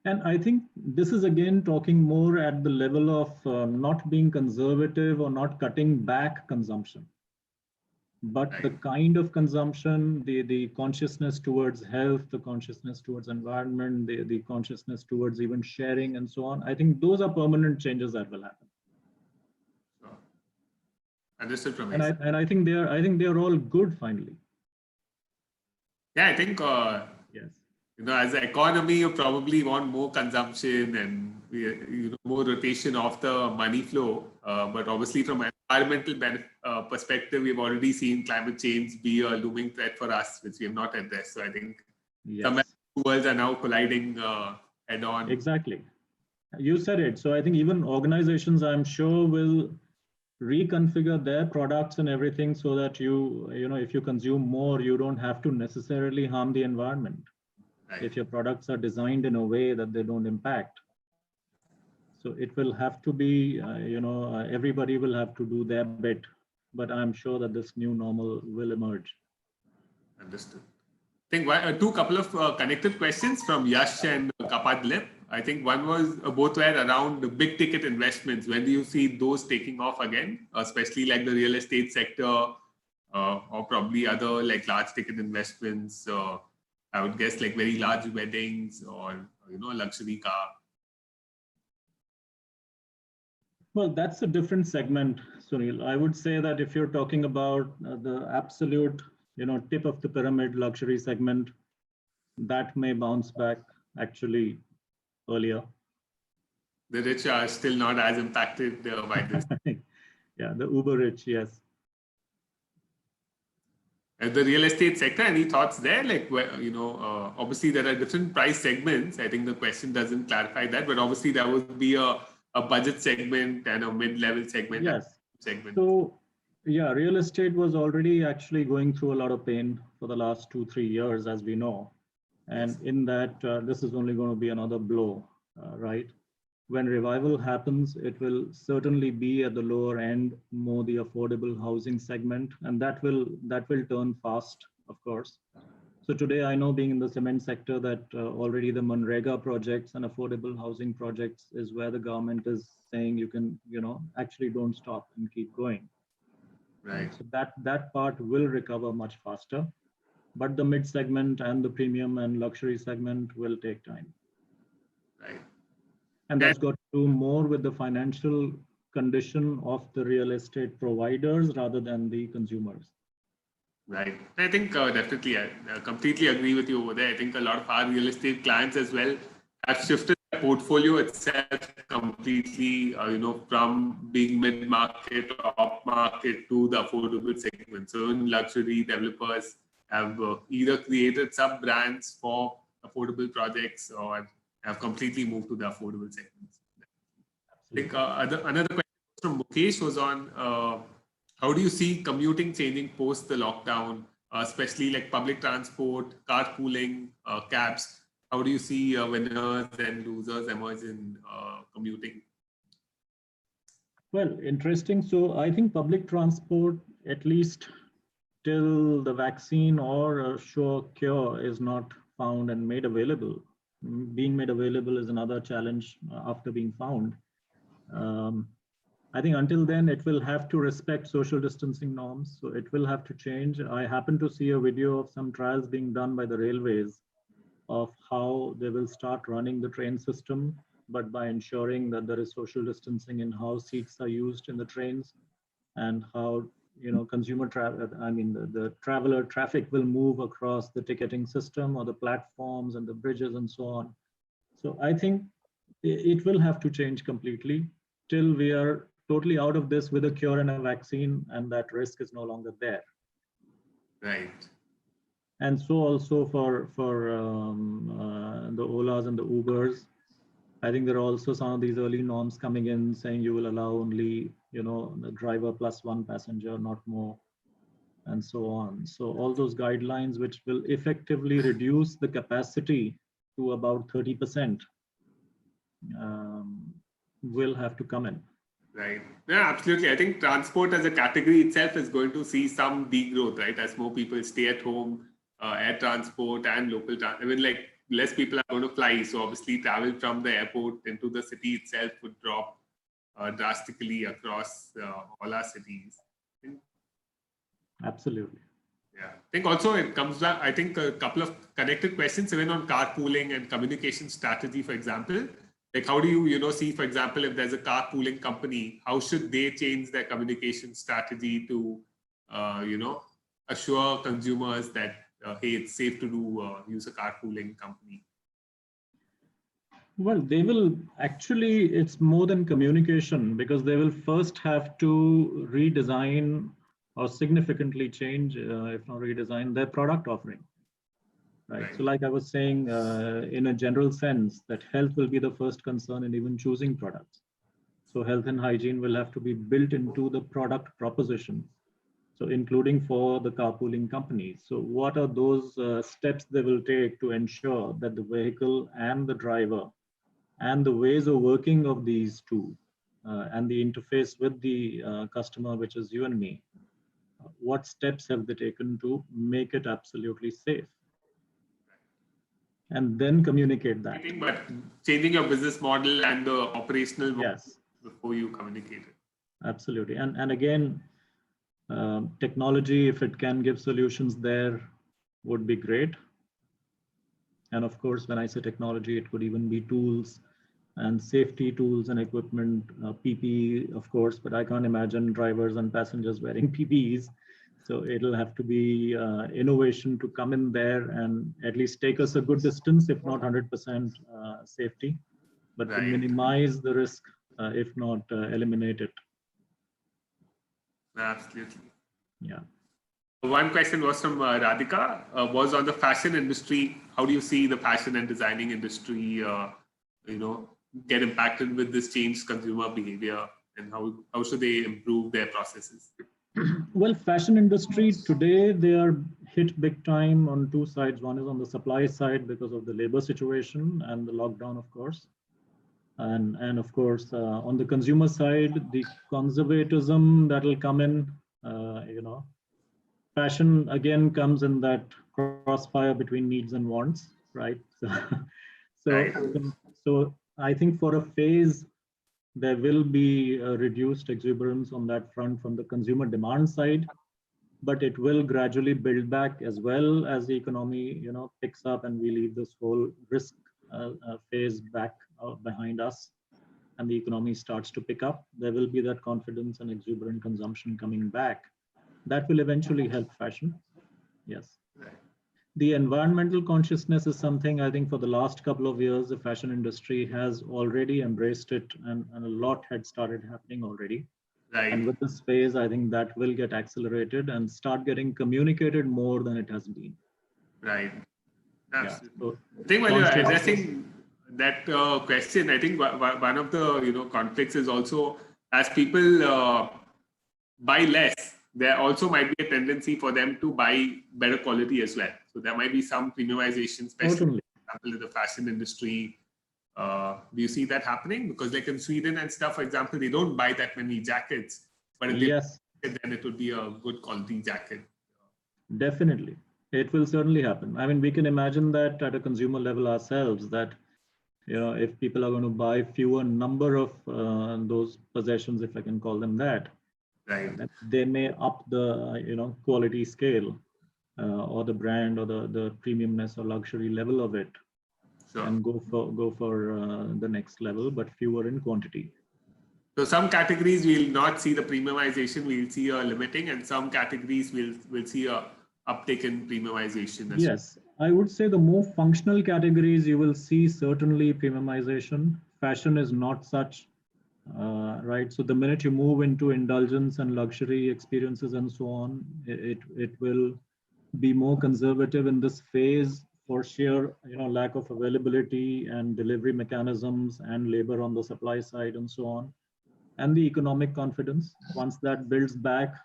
And I think this is again talking more at the level of not being conservative or not cutting back consumption, but right. the kind of consumption, the consciousness towards health, the consciousness towards environment, the consciousness towards even sharing and so on. I think those are permanent changes that will happen. Sure. Understood, Pramesh. And I think they're all good finally. Yeah, I think Yes. As an economy, you probably want more consumption and more rotation of the money flow. But obviously, from an environmental perspective, we've already seen climate change be a looming threat for us, which we have not addressed. So I think some worlds are now colliding head on. Exactly. You said it. So I think even organizations, I'm sure, will reconfigure their products and everything so that if you consume more, you don't have to necessarily harm the environment. Right. If your products are designed in a way that they don't impact. So it will have to be, everybody will have to do their bit, but I'm sure that this new normal will emerge. Understood. I think couple of connected questions from Yash and Kapadlip. I think one was both were around the big ticket investments. When do you see those taking off again, especially like the real estate sector or probably other like large ticket investments? I would guess like very large weddings or a luxury car. Well, that's a different segment, Suneil. I would say that if you're talking about the absolute, tip of the pyramid luxury segment, that may bounce back actually earlier. The rich are still not as impacted by this. Yeah, the uber rich, yes. The real estate sector, any thoughts there? Like, obviously there are different price segments. I think the question doesn't clarify that, but obviously there would be a budget segment and a mid-level segment. Yes. So, yeah, real estate was already actually going through a lot of pain for the last 2-3 years, as we know. And yes. In that, this is only going to be another blow, right? When revival happens, it will certainly be at the lower end, more the affordable housing segment, and that will turn fast, of course. So today, I know, being in the cement sector, that already the Manrega projects and affordable housing projects is where the government is saying you can, actually don't stop and keep going. Right. So that part will recover much faster, but the mid segment and the premium and luxury segment will take time. Right. And that's got to do more with the financial condition of the real estate providers rather than the consumers. Right. I think definitely, I completely agree with you over there. I think a lot of our real estate clients as well have shifted their portfolio itself completely, from being mid-market or up-market to the affordable segment. So in luxury, developers have either created sub-brands for affordable projects or have completely moved to the affordable segments. I think another question from Mukesh was on how do you see commuting changing post the lockdown, especially like public transport, carpooling, cabs? How do you see winners and losers emerge in commuting? Well, interesting. So I think public transport, at least till the vaccine or a sure cure is not found and made available. Being made available is another challenge after being found. I think until then, it will have to respect social distancing norms. So it will have to change. I happen to see a video of some trials being done by the railways of how they will start running the train system, but by ensuring that there is social distancing in how seats are used in the trains and how consumer travel, the traveler traffic will move across the ticketing system or the platforms and the bridges and so on. So I think it will have to change completely till we are totally out of this with a cure and a vaccine, and that risk is no longer there. Right. And so also for the Olas and the Ubers, I think there are also some of these early norms coming in saying you will allow only, the driver plus one passenger, not more, and so on. So all those guidelines, which will effectively reduce the capacity to about 30%, will have to come in. Right. Yeah, absolutely. I think transport as a category itself is going to see some degrowth, right? As more people stay at home, air transport and local transport. I mean, like less people are going to fly. So obviously travel from the airport into the city itself would drop drastically across all our cities. Absolutely. Yeah. I think also it comes back, I think a couple of connected questions even on carpooling and communication strategy, for example. Like how do you see, for example, if there's a carpooling company, how should they change their communication strategy to, assure consumers that, hey, it's safe to use a carpooling company? Well, they will actually, it's more than communication because they will first have to redesign or significantly change, if not redesign, their product offering. Right. So like I was saying, in a general sense, that health will be the first concern in even choosing products. So health and hygiene will have to be built into the product proposition. So including for the carpooling companies. So what are those steps they will take to ensure that the vehicle and the driver and the ways of working of these two and the interface with the customer, which is you and me, what steps have they taken to make it absolutely safe? And then communicate that. But changing your business model and the operational model Yes, before you communicate it. absolutely. And again, technology, if it can give solutions there, would be great. And of course, when I say technology, it could even be tools and safety tools and equipment, PPE, of course, but I can't imagine drivers and passengers wearing PPEs. So it'll have to be innovation to come in there and at least take us a good distance, if not 100% safety, but to minimize the risk, if not eliminate it. Absolutely. Yeah. One question was from Radhika, was on the fashion industry. How do you see the fashion and designing industry, get impacted with this changed consumer behavior, and how should they improve their processes? Well, fashion industry today, they are hit big time on two sides. One is on the supply side because of the labor situation and the lockdown, of course. And of course, on the consumer side, the conservatism that will come in, fashion again comes in that crossfire between needs and wants, right? So I think for a phase, there will be a reduced exuberance on that front from the consumer demand side, but it will gradually build back as well as the economy, picks up and we leave this whole risk phase back behind us and the economy starts to pick up. There will be that confidence and exuberant consumption coming back. That will eventually help fashion. Yes. The environmental consciousness is something I think for the last couple of years, the fashion industry has already embraced it and a lot had started happening already. Right. And with this phase, I think that will get accelerated and start getting communicated more than it has been. Right. Absolutely. Yeah. So I think while you're addressing that question, I think one of the conflicts is also as people buy less, there also might be a tendency for them to buy better quality as well. So there might be some premiumization, especially for example, in the fashion industry. Do you see that happening? Because like in Sweden and stuff, for example, they don't buy that many jackets, but if they then it would be a good quality jacket. Definitely. It will certainly happen. I mean, we can imagine that at a consumer level ourselves, that if people are going to buy fewer number of those possessions, if I can call them that, right, they may up the quality scale or the brand or the premiumness or luxury level of it, and go for the next level, but fewer in quantity. So some categories will not see the premiumization, we'll see a limiting, and some categories will see a uptick in premiumization. Yes, I would say the more functional categories you will see certainly premiumization. Fashion is not such, right? So the minute you move into indulgence and luxury experiences and so on, it will be more conservative in this phase for sheer lack of availability and delivery mechanisms and labor on the supply side and so on, and the economic confidence. Once that builds back,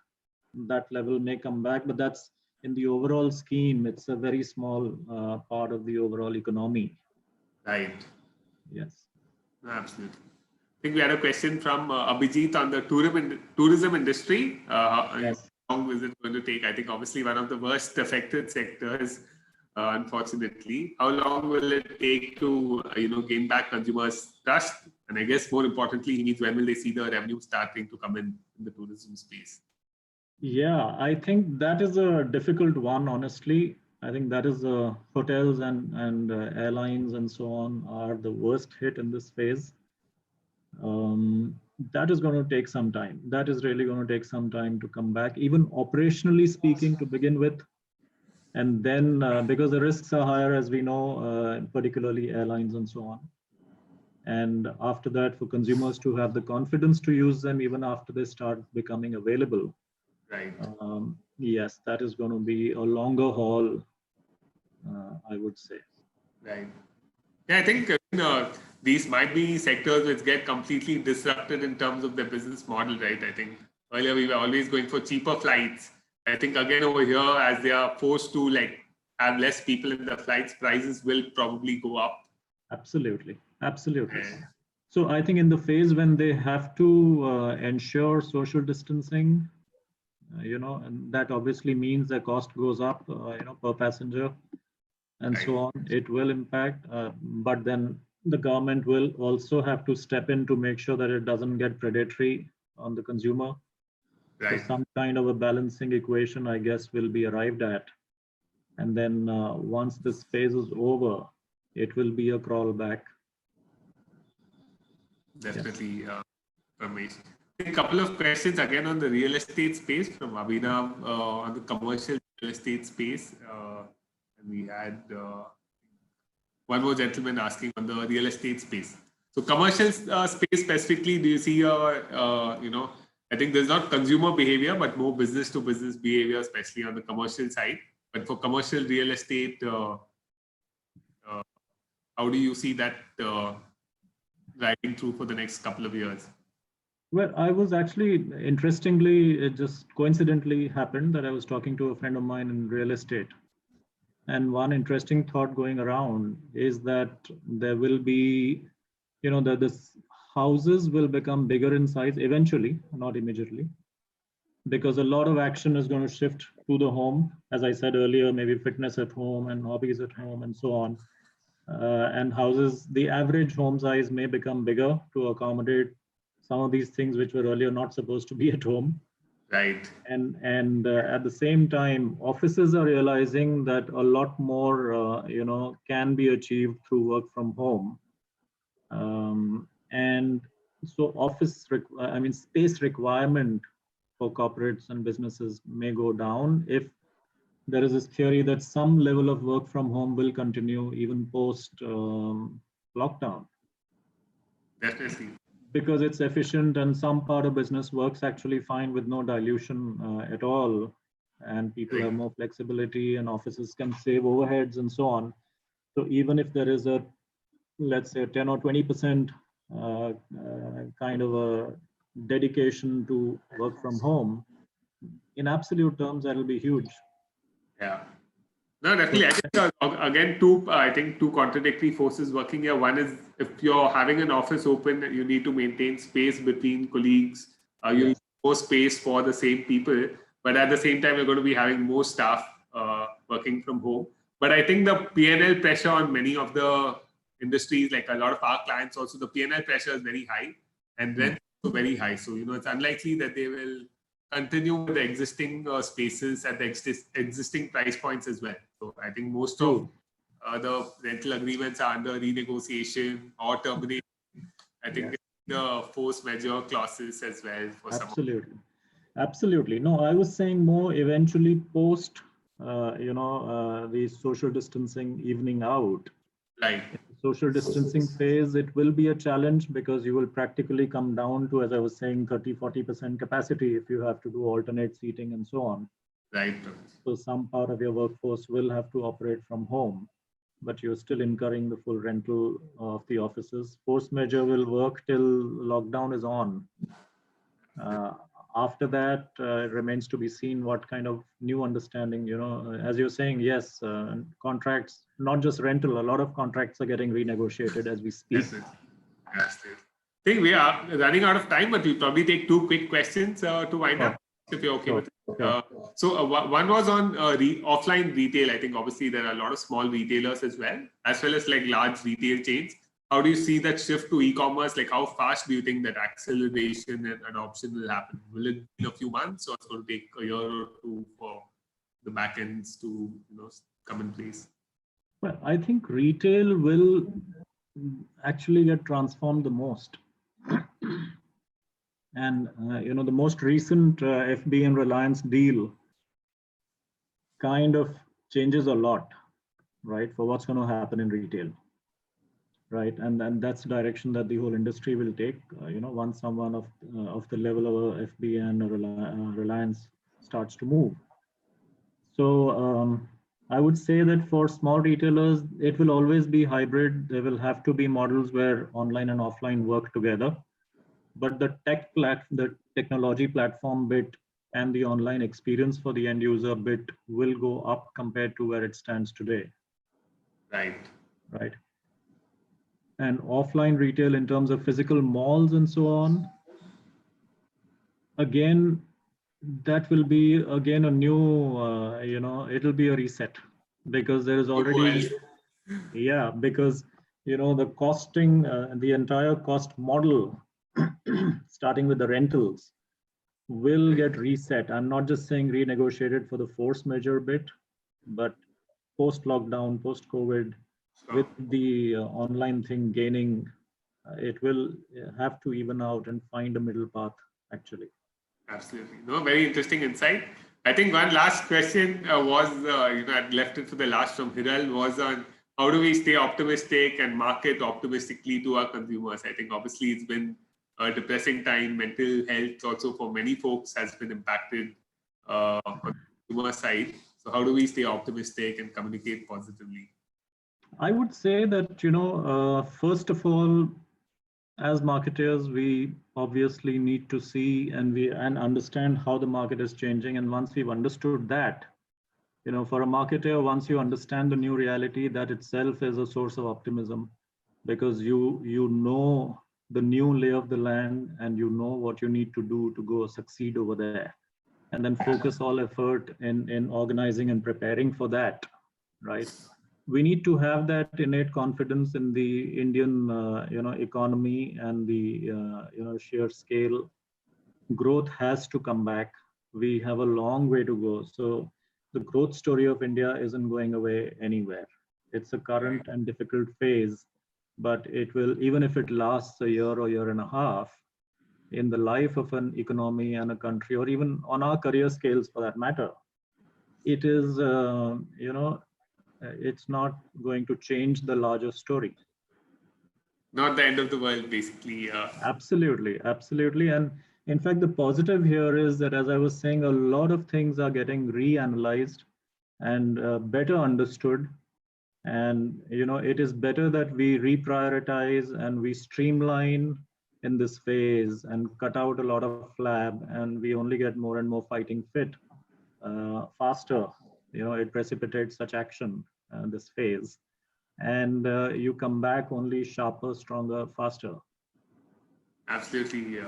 that level may come back, but that's in the overall scheme, it's a very small part of the overall economy. Right. Yes. Absolutely. think we had a question from Abhijit on the tourism industry. Yes. How long is it going to take? I think obviously one of the worst affected sectors, unfortunately. How long will it take to gain back consumers' trust? And I guess more importantly, he means when will they see the revenue starting to come in the tourism space? Yeah, I think that is a difficult one, honestly. I think that is hotels and airlines and so on are the worst hit in this phase. That is going to take some time. That is really going to take some time to come back, even operationally speaking, to begin with. And then because the risks are higher, as we know, particularly airlines and so on. And after that, for consumers to have the confidence to use them, even after they start becoming available. Right. Yes, that is going to be a longer haul, I would say. Right. Yeah, I think these might be sectors which get completely disrupted in terms of their business model, right? I think earlier we were always going for cheaper flights. I think again over here, as they are forced to have less people in the flights, prices will probably go up. Absolutely, absolutely. So I think in the phase when they have to ensure social distancing, and that obviously means the cost goes up, per passenger and Right. so on. It will impact, but then the government will also have to step in to make sure that it doesn't get predatory on the consumer. Right. So some kind of a balancing equation, I guess, will be arrived at. And then once this phase is over, it will be a crawl back. Definitely, Ramesh. A couple of questions again on the real estate space from Abhinav on the commercial real estate space. And we had one more gentleman asking on the real estate space. So commercial space specifically, do you see I think there's not consumer behavior, but more business to business behavior, especially on the commercial side. But for commercial real estate, how do you see that riding through for the next couple of years? Well, I was actually, interestingly, it just coincidentally happened that I was talking to a friend of mine in real estate. And one interesting thought going around is that there will be, that this houses will become bigger in size eventually, not immediately, because a lot of action is going to shift to the home. As I said earlier, maybe fitness at home and hobbies at home and so on. And houses, the average home size may become bigger to accommodate some of these things which were earlier not supposed to be at home. Right. And at the same time, offices are realizing that a lot more, can be achieved through work from home. And so space requirement for corporates and businesses may go down if there is this theory that some level of work from home will continue even post lockdown. Definitely. Because it's efficient and some part of business works actually fine with no dilution at all. And people have more flexibility and offices can save overheads and so on. So even if there is a, let's say 10 or 20% kind of a dedication to work from home, in absolute terms, that'll be huge. Yeah. No, definitely. I think again, I think two contradictory forces working here. One is if you're having an office open, you need to maintain space between colleagues. You need more space for the same people, but at the same time, you're going to be having more staff working from home. But I think the P&L pressure on many of the industries, like a lot of our clients, also the P&L pressure is very high, and rent also very high. So it's unlikely that they will continue with the existing spaces at the existing price points as well. So I think most of the rental agreements are under renegotiation or termination. I think the force majeure clauses as well. For absolutely, absolutely. No, I was saying more eventually post, the social distancing evening out. Right. Social distancing phase, it will be a challenge because you will practically come down to, as I was saying, 30-40% capacity if you have to do alternate seating and so on. Right. So some part of your workforce will have to operate from home, but you're still incurring the full rental of the offices. Force majeure will work till lockdown is on. After that, it remains to be seen what kind of new understanding, as you're saying, yes, contracts, not just rental, a lot of contracts are getting renegotiated as we speak. Yes, I think we are running out of time, but we'll probably take 2 quick questions to wind up, if you're okay with it. So one was on offline retail. I think obviously there are a lot of small retailers as well as like large retail chains. How do you see that shift to e-commerce? Like how fast do you think that acceleration and adoption will happen? Will it be in a few months, or it's going to take a year or 2 for the backends to come in place? Well, I think retail will actually get transformed the most. And the most recent FB and Reliance deal kind of changes a lot, right, for what's going to happen in retail, right? And that's the direction that the whole industry will take. Once someone of the level of FB and Reliance starts to move. So I would say that for small retailers, it will always be hybrid. There will have to be models where online and offline work together. But the technology platform bit and the online experience for the end user bit will go up compared to where it stands today. Right. Right. And offline retail in terms of physical malls and so on, again, that will be again a new, it'll be a reset, because there is already, because, the costing, the entire cost model, starting with the rentals, will get reset. I'm not just saying renegotiated for the force majeure bit, but post-lockdown, post-COVID, with the online thing gaining, it will have to even out and find a middle path, actually. Absolutely. No, very interesting insight. I think one last question was, I'd left it for the last from Hiral, was on how do we stay optimistic and market optimistically to our consumers? I think obviously it's been a depressing time. Mental health also for many folks has been impacted on the consumer side. So how do we stay optimistic and communicate positively? I would say that, first of all, as marketers, we obviously need to see and understand how the market is changing. And once we've understood that, for a marketer, once you understand the new reality, that itself is a source of optimism, because you know the new lay of the land and you know what you need to do to go succeed over there, and then focus all effort in organizing and preparing for that, right? We need to have that innate confidence in the Indian, economy and the, sheer scale. Growth has to come back. We have a long way to go. So the growth story of India isn't going away anywhere. It's a current and difficult phase, but it will, even if it lasts a year or year and a half, in the life of an economy and a country, or even on our career scales for that matter, it is, it's not going to change the larger story. Not the end of the world, basically. Absolutely, absolutely. And in fact, the positive here is that, as I was saying, a lot of things are getting reanalyzed and better understood. And, it is better that we reprioritize and we streamline in this phase and cut out a lot of flab, and we only get more and more fighting fit faster. It precipitates such action, this phase. And you come back only sharper, stronger, faster. Absolutely.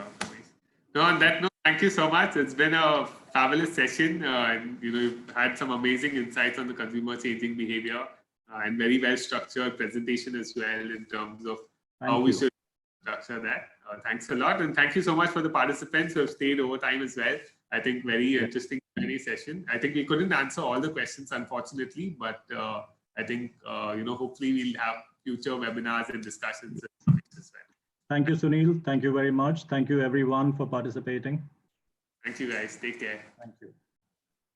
No, on that note, thank you so much. It's been a fabulous session. And you've had some amazing insights on the consumer changing behavior and very well structured presentation as well in terms of how we should structure that. Thanks a lot. And thank you so much for the participants who have stayed over time as well. I think very interesting session. I think we couldn't answer all the questions, unfortunately, but I think, hopefully we'll have future webinars and discussions as well. Thank you, Suneil. Thank you very much. Thank you, everyone, for participating. Thank you, guys. Take care. Thank you.